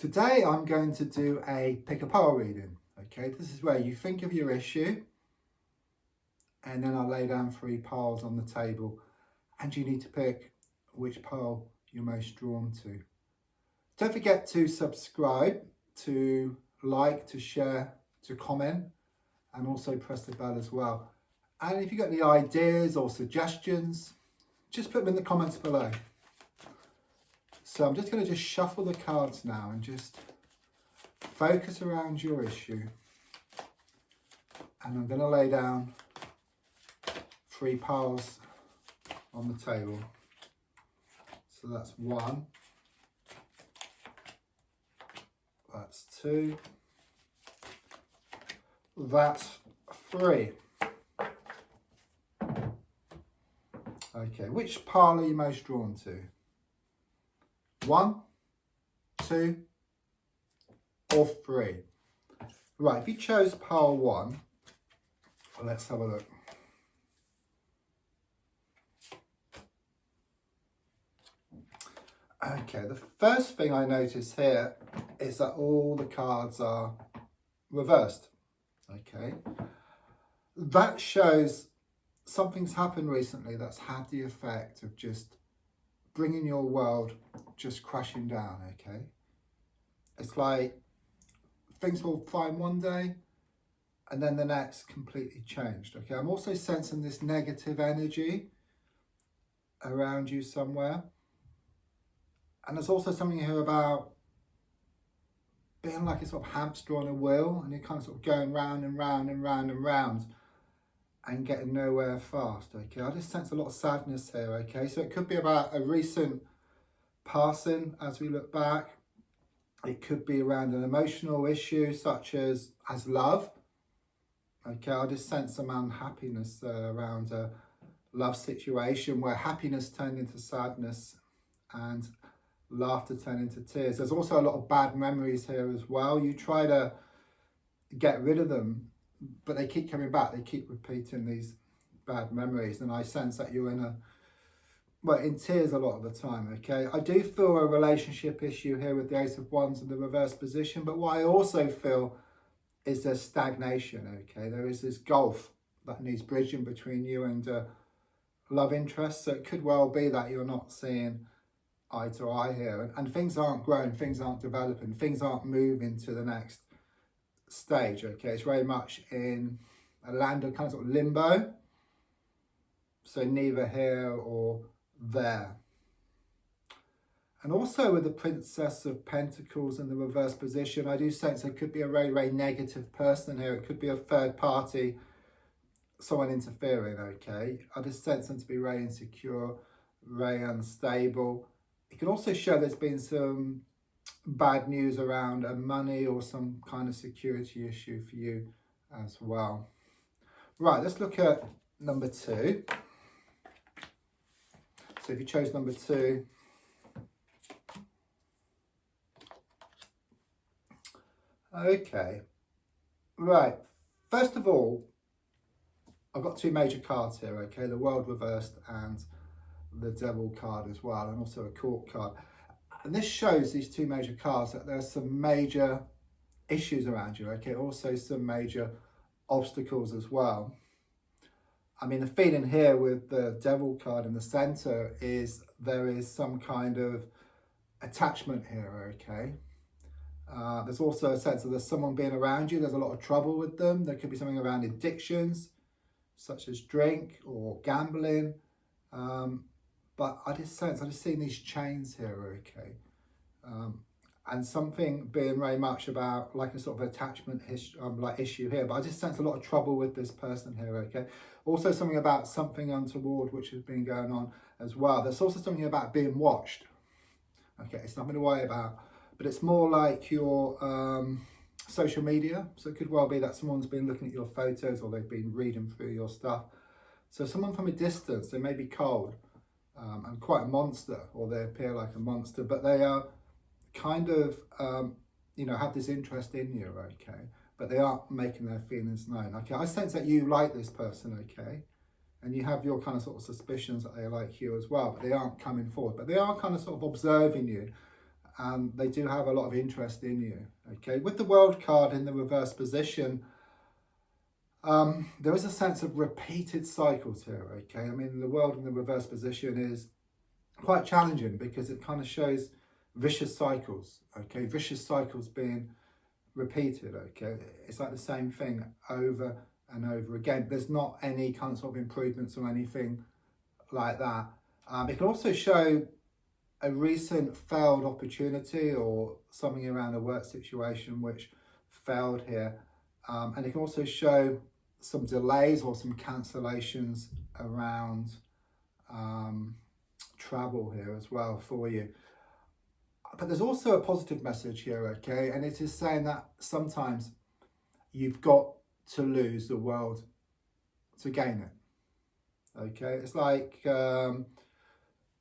Today I'm going to do a pick a pile reading. Okay, this is where you think of your issue and then I'll lay down 3 piles on the table and you need to pick which pile you're most drawn to. Don't forget to subscribe, to like, to share, to comment, and also press the bell as well. And if you've got any ideas or suggestions, just put them in the comments below. So I'm just going to just shuffle the cards now and just focus around your issue. And I'm going to lay down 3 piles on the table. So that's 1. That's 2. That's 3. Okay, which pile are you most drawn to? 1, 2, or 3? Right, if you chose pile 1, let's have a look. Okay, the first thing I notice here is that all the cards are reversed. Okay, that shows something's happened recently that's had the effect of just bringing your world just crashing down. Okay, it's like things will fine one day and then the next completely changed. Okay, I'm also sensing this negative energy around you somewhere, and there's also something here about being like a sort of hamster on a wheel and you're kind of sort of going round and round and round and round and getting nowhere fast. Okay, I just sense a lot of sadness here. Okay, so it could be about a recent passing as we look back. It could be around an emotional issue such as love. Okay, I just sense some unhappiness around a love situation where happiness turned into sadness and laughter turned into tears. There's also a lot of bad memories here as well. You try to get rid of them, but they keep coming back. They keep repeating these bad memories, and I sense that you're in tears a lot of the time. Okay, I do feel a relationship issue here with the Ace of Wands in the reverse position, but what I also feel is there's stagnation. Okay, there is this gulf that needs bridging between you and love interest. So it could well be that you're not seeing eye to eye here, and things aren't growing, things aren't developing, things aren't moving to the next stage. Okay, it's very much in a land of kind of sort of limbo, so neither here or there. And also with the Princess of Pentacles in the reverse position, I do sense there could be a very, very negative person here. It could be a third party, someone interfering. Okay, I just sense them to be very insecure, very unstable. It can also show there's been some bad news around money or some kind of security issue for you as well. Right, let's look at number 2. So if you chose number 2, okay, right, first of all, I've got 2 major cards here. Okay, the World reversed and the Devil card as well, and also a Court card. And this shows, these 2 major cards, that there's some major issues around you. Okay, also some major obstacles as well. I mean, the feeling here with the Devil card in the center is there is some kind of attachment here. Okay, there's also a sense that there's someone being around you. There's a lot of trouble with them. There could be something around addictions such as drink or gambling. But I just see these chains here. Okay, and something being very much about like a sort of attachment issue here. But I just sense a lot of trouble with this person here. Okay, also something about something untoward which has been going on as well. There's also something about being watched. Okay, it's nothing to worry about, but it's more like your social media. So it could well be that someone's been looking at your photos or they've been reading through your stuff. So someone from a distance, they may be cold and quite a monster, or they appear like a monster, but they are kind of, have this interest in you. Okay, but they aren't making their feelings known. Okay, I sense that you like this person. Okay, and you have your kind of sort of suspicions that they like you as well, but they aren't coming forward, but they are kind of sort of observing you and they do have a lot of interest in you. Okay, with the World card in the reverse position, there is a sense of repeated cycles here. Okay, I mean, the World in the reverse position is quite challenging because it kind of shows vicious cycles. Okay, vicious cycles being repeated. Okay, it's like the same thing over and over again. There's not any kind of sort of improvements or anything like that. It can also show a recent failed opportunity or something around a work situation which failed here, and it can also show some delays or some cancellations around travel here as well for you. But there's also a positive message here, okay, and it is saying that sometimes you've got to lose the world to gain it. Okay, it's like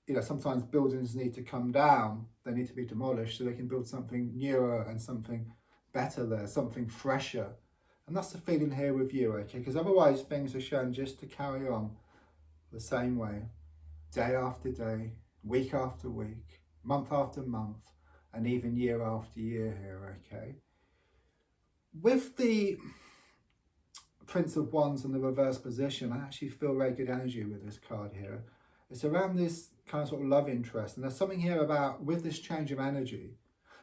you know, sometimes buildings need to come down, they need to be demolished so they can build something newer and something better there, something fresher. And that's the feeling here with you, okay, because otherwise things are shown just to carry on the same way, day after day, week after week, month after month, and even year after year here, okay. With the Prince of Wands in the reverse position, I actually feel very good energy with this card here. It's around this kind of sort of love interest, and there's something here about with this change of energy.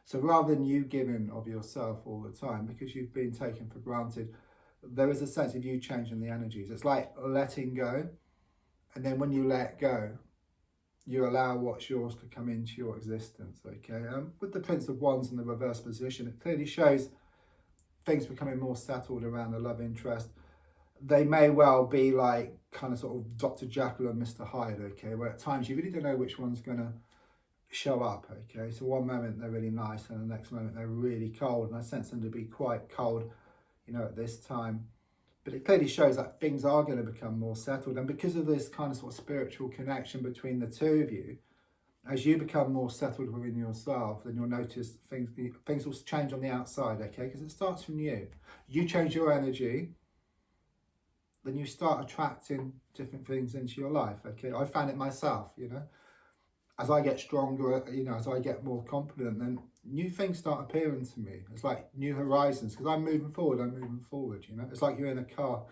So rather than you giving of yourself all the time because you've been taken for granted, there is a sense of you changing the energies. It's like letting go, and then when you let go, you allow what's yours to come into your existence, okay? With the Prince of Wands in the reverse position, it clearly shows things becoming more settled around the love interest. They may well be like kind of sort of Dr. Jekyll and Mr. Hyde, okay, where at times you really don't know which one's going to show up, okay? So one moment they're really nice and the next moment they're really cold, and I sense them to be quite cold, you know, at this time. But it clearly shows that things are going to become more settled, and because of this kind of sort of spiritual connection between the two of you, as you become more settled within yourself, then you'll notice things will change on the outside, okay? Because it starts from you. You change your energy, then you start attracting different things into your life, okay? I found it myself, you know. As I get stronger, you know, as I get more confident, then new things start appearing to me. It's like new horizons, because I'm moving forward, you know. It's like you're in a car,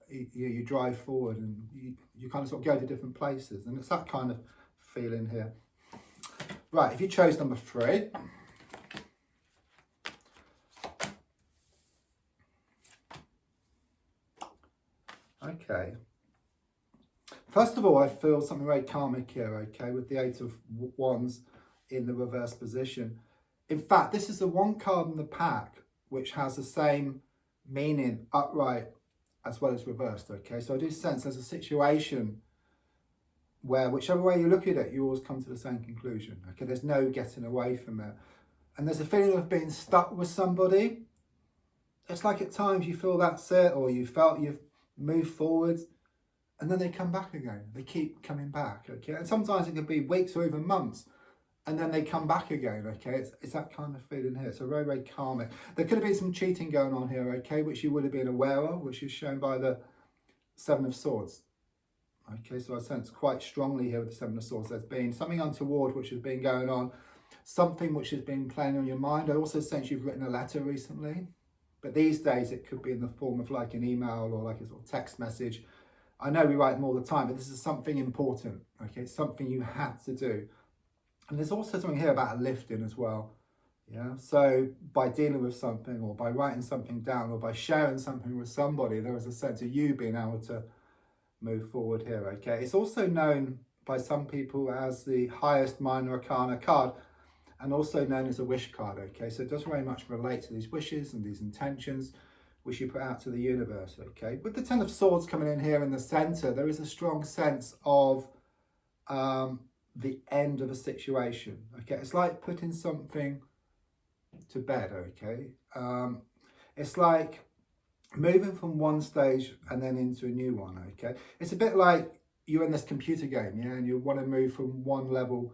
you drive forward and you kind of sort of go to different places, and it's that kind of feeling here. Right, if you chose number 3, okay. First of all, I feel something very karmic here, okay, with the 8 of Wands in the reverse position. In fact, this is the one card in the pack which has the same meaning upright as well as reversed, okay? So I do sense there's a situation where whichever way you look at it, you always come to the same conclusion, okay? There's no getting away from it. And there's a feeling of being stuck with somebody. It's like at times you feel that's it, or you felt you've moved forwards, and then they come back again. They keep coming back, okay? And sometimes it could be weeks or even months, and then they come back again, okay? It's that kind of feeling here. So very, very karmic. There could have been some cheating going on here, okay, which you would have been aware of, which is shown by the 7 of Swords. Okay, so I sense quite strongly here with the 7 of Swords. There's been something untoward which has been going on, something which has been playing on your mind. I also sense you've written a letter recently, but these days it could be in the form of like an email or like a sort of text message. I know we write them all the time, but this is something important, okay? It's something you had to do. And there's also something here about lifting as well, yeah? So by dealing with something, or by writing something down, or by sharing something with somebody, there is a sense of you being able to move forward here, okay? It's also known by some people as the highest minor arcana card, and also known as a wish card, okay? So it does very much relate to these wishes and these intentions which you put out to the universe, okay? With the 10 of Swords coming in here in the center, there is a strong sense of the end of a situation, okay? It's like putting something to bed, okay? It's like moving from one stage and then into a new one, okay? It's a bit like you're in this computer game, yeah, and you want to move from one level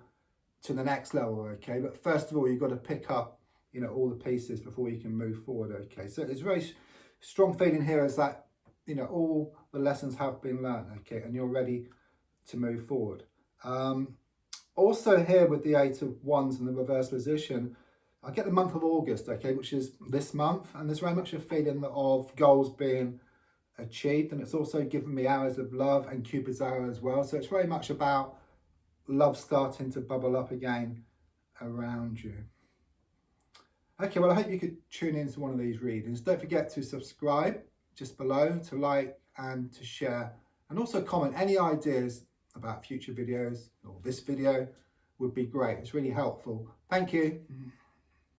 to the next level, okay? But first of all, you've got to pick up, you know, all the pieces before you can move forward, okay? So it's very strong feeling here is that, you know, all the lessons have been learned, okay, and you're ready to move forward. Also here with the Eight of Wands in the reverse position, I get the month of August, okay, which is this month, and there's very much a feeling of goals being achieved, and it's also given me arrows of love and Cupid's arrow as well. So it's very much about love starting to bubble up again around you. Okay, well, I hope you could tune into one of these readings. Don't forget to subscribe just below, to like and to share, and also comment any ideas about future videos, or this video would be great. It's really helpful. Thank you.